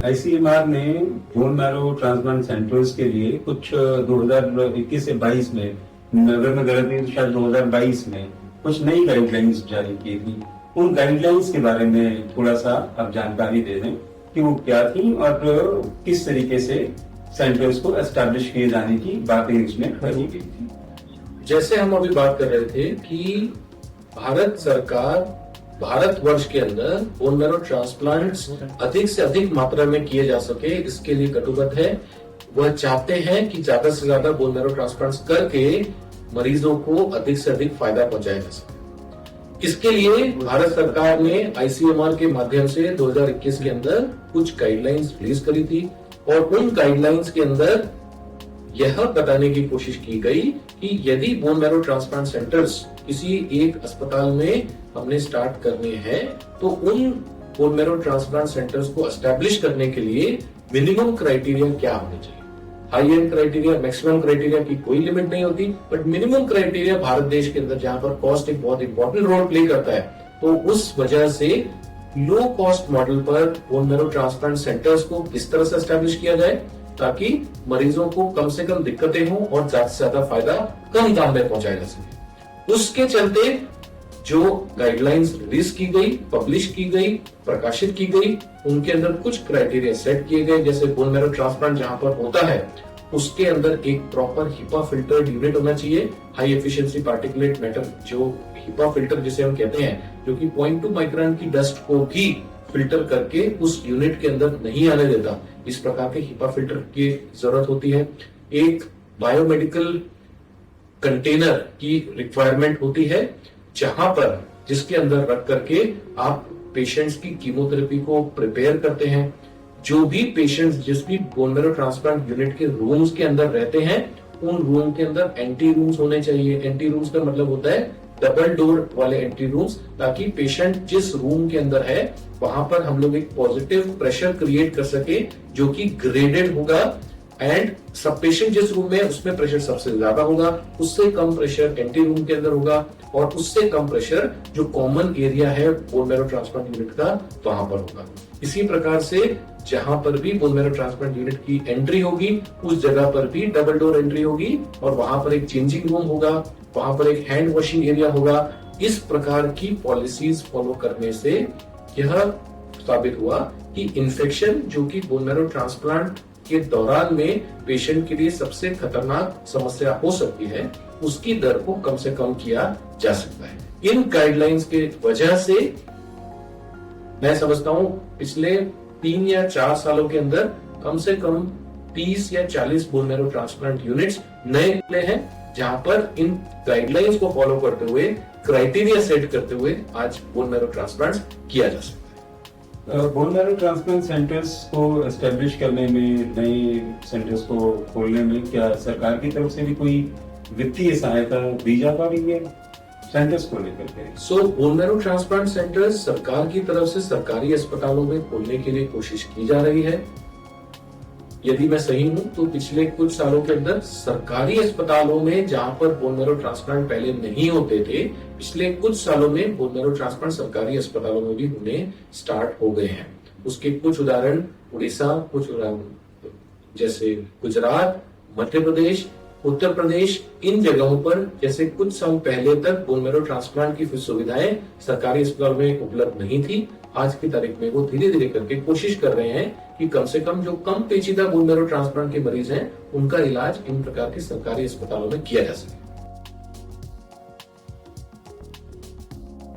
ICMR ने bone marrow transplant centres के लिए कुछ 2021 से 22 में, अगर मैं गलत नहीं तो शायद 2022 में कुछ नई गाइडलाइंस जारी की थी। उन गाइडलाइंस के बारे में थोड़ा सा आप जानकारी दे दें कि वो क्या थी और किस तरीके से सेंटर्स को एस्टैब्लिश किए जाने की बातें इसमें कही गई थी। जैसे हम अभी बात कर रहे थे कि भारत सरकार भारतवर्ष के अंदर बोन मैरो ट्रांसप्लांट्स अधिक से अधिक मात्रा में किए जा सके, इसके लिए कटिबद्ध है। वह चाहते हैं कि ज्यादा से ज्यादा बोन मैरो ट्रांसप्लांट्स करके मरीजों को अधिक से अधिक फायदा पहुंचाया जा सके। इसके लिए भारत सरकार ने आईसीएमआर के माध्यम से 2021 के अंदर कुछ गाइडलाइंस रिलीज करी थी और उन गाइडलाइंस के अंदर यह बताने की कोशिश की गई कि यदि बोन मैरो ट्रांसप्लांट सेंटर्स किसी एक अस्पताल में हमने स्टार्ट करने हैं तो उन बोन मैरो ट्रांसप्लांट सेंटर्स को एस्टैब्लिश करने के लिए मिनिमम क्राइटेरिया क्या होने चाहिए। High and criteria, maximum criteria की कोई लिमिट नहीं होती, बट मिनिमम क्राइटेरिया भारत देश के अंदर जहां पर कॉस्ट एक बहुत इंपॉर्टेंट रोल प्ले करता है, तो उस वजह से लो कॉस्ट मॉडल पर बोन मैरो ट्रांसप्लांट सेंटर्स को किस तरह से एस्टैब्लिश किया जाए ताकि मरीजों को कम से कम दिक्कतें हों और ज्यादा से ज्यादा फायदा कम दाम में पहुंचाया जा सके। उसके चलते जो गाइडलाइंस रिलीज की गई, पब्लिश की गई, प्रकाशित की गई, उनके अंदर कुछ क्राइटेरिया सेट किए गए। जैसे बोन मैरो ट्रांसप्लांट जहां पर होता है उसके अंदर एक प्रॉपर हिपा फिल्टर्ड यूनिट होना चाहिए, हाई एफिशिएंसी पार्टिकुलेट मैटर, जो हिपा फिल्टर जिसे हम कहते हैं, जो कि 0.2 माइक्रोन की डस्ट को भी फिल्टर करके उस यूनिट के अंदर नहीं आने देता। इस प्रकार के हिपा फिल्टर की जरूरत होती है। एक बायोमेडिकल कंटेनर की रिक्वायरमेंट होती है जहां पर जिसके अंदर रख करके आप पेशेंट्स की कीमोथेरेपी को प्रिपेयर करते हैं। जो भी पेशेंट्स जिस भी बोन मैरो ट्रांसप्लांट यूनिट के रूम्स के अंदर रहते हैं उन रूम के अंदर एंटी रूम्स होने चाहिए। एंटी रूम्स का मतलब होता है डबल डोर वाले एंट्री रूम्स, ताकि पेशेंट जिस रूम के अंदर है वहां पर हम लोग एक पॉजिटिव प्रेशर क्रिएट कर सके जो कि ग्रेडेड होगा एंड सब पेशेंट जिस रूम में उसमें प्रेशर सबसे ज्यादा होगा, उससे कम प्रेशर एंटी रूम के अंदर होगा और उससे कम प्रेशर जो कॉमन एरिया है बोन मैरो ट्रांसप्लांट यूनिट का वहां पर होगा। इसी प्रकार से जहां पर भी बोन मैरो ट्रांसप्लांट यूनिट की एंट्री होगी उस जगह पर भी डबल डोर एंट्री होगी और वहां पर एक चेंजिंग रूम होगा, वहां पर एक हैंड वॉशिंग एरिया होगा। इस प्रकार की पॉलिसीज फॉलो करने से यह साबित हुआ कि इन्फेक्शन जो कि बोन मैरो ट्रांसप्लांट के दौरान में पेशेंट के लिए सबसे खतरनाक समस्या हो सकती है, उसकी दर को कम से कम किया जा सकता है। इन गाइडलाइंस के वजह से मैं समझता हूं पिछले 3 या 4 सालों के अंदर कम से कम 30 या 40 बोन मैरो ट्रांसप्लांट यूनिट्स नए खुले हैं जहां पर इन गाइडलाइंस को फॉलो करते हुए, क्राइटेरिया सेट करते हुए आज बोन मैरो ट्रांसप्लांट किया जा सकता है। बोन मैरो ट्रांसप्लांट सेंटर्स को एस्टेब्लिश करने में, नए सेंटर्स को खोलने में क्या सरकार की तरफ से भी कोई वित्तीय सहायता दी जा पा रही है सेंटर्स को लेकर के? बोन मैरो ट्रांसप्लांट सेंटर्स सरकार की तरफ से सरकारी अस्पतालों में खोलने के लिए कोशिश की जा रही है। यदि मैं सही हूं तो पिछले कुछ सालों के अंदर सरकारी अस्पतालों में जहां पर बोन मैरो ट्रांसप्लांट पहले नहीं होते थे, पिछले कुछ सालों में बोन मैरो ट्रांसप्लांट सरकारी अस्पतालों में भी होने स्टार्ट हो गए हैं। उसके कुछ उदाहरण उड़ीसा, कुछ उदाहरण जैसे गुजरात, मध्य प्रदेश, उत्तर प्रदेश, इन जगहों पर जैसे कुछ साल पहले तक बोन मैरो ट्रांसप्लांट की सुविधाएं सरकारी अस्पताल में उपलब्ध नहीं थी। आज की तारीख में वो धीरे धीरे करके कोशिश कर रहे हैं कि कम से कम जो कम पेचीदा बोन मैरो ट्रांसप्लांट के मरीज हैं उनका इलाज इन प्रकार के सरकारी अस्पतालों में किया जा सके।